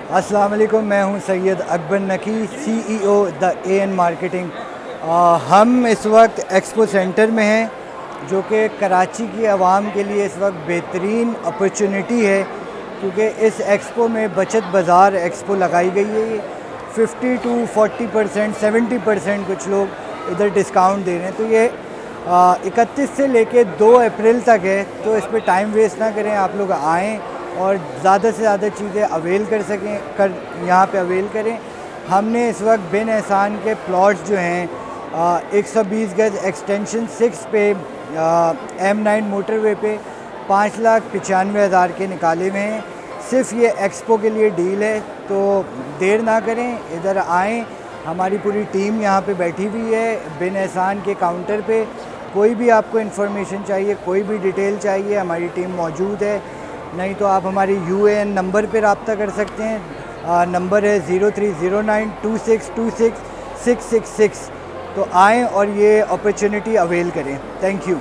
अस्सलाम वालेकुम, मैं हूं सैयद अकबर नकी, CEO द AN मार्केटिंग। हम इस वक्त एक्सपो सेंटर में हैं जो कि कराची की आवाम के लिए इस वक्त बेहतरीन अपॉर्चुनिटी है, क्योंकि इस एक्सपो में बचत बाज़ार एक्सपो लगाई गई है। 50 to 40%, 70% कुछ लोग इधर डिस्काउंट दे रहे हैं। तो ये 31 से लेके 2 अप्रैल तक है, तो इस पर टाइम वेस्ट ना करें, आप लोग आएँ और ज़्यादा से ज़्यादा चीज़ें अवेल कर सकें, यहाँ पे अवेल करें। हमने इस वक्त बिन एहसान के प्लॉट्स जो हैं 120 गज एक्सटेंशन 6 पे M9 मोटरवे पे 5,95,000 के निकाले हुए हैं। सिर्फ ये एक्सपो के लिए डील है, तो देर ना करें, इधर आएँ। हमारी पूरी टीम यहाँ पे बैठी हुई है बिन एहसान के काउंटर पे। कोई भी आपको इन्फॉर्मेशन चाहिए, कोई भी डिटेल चाहिए, हमारी टीम मौजूद है। नहीं तो आप हमारी UAN नंबर पर रब्ता कर सकते हैं। नंबर है 0309262666। तो आएँ और ये अपॉर्चुनिटी अवेल करें। Thank you.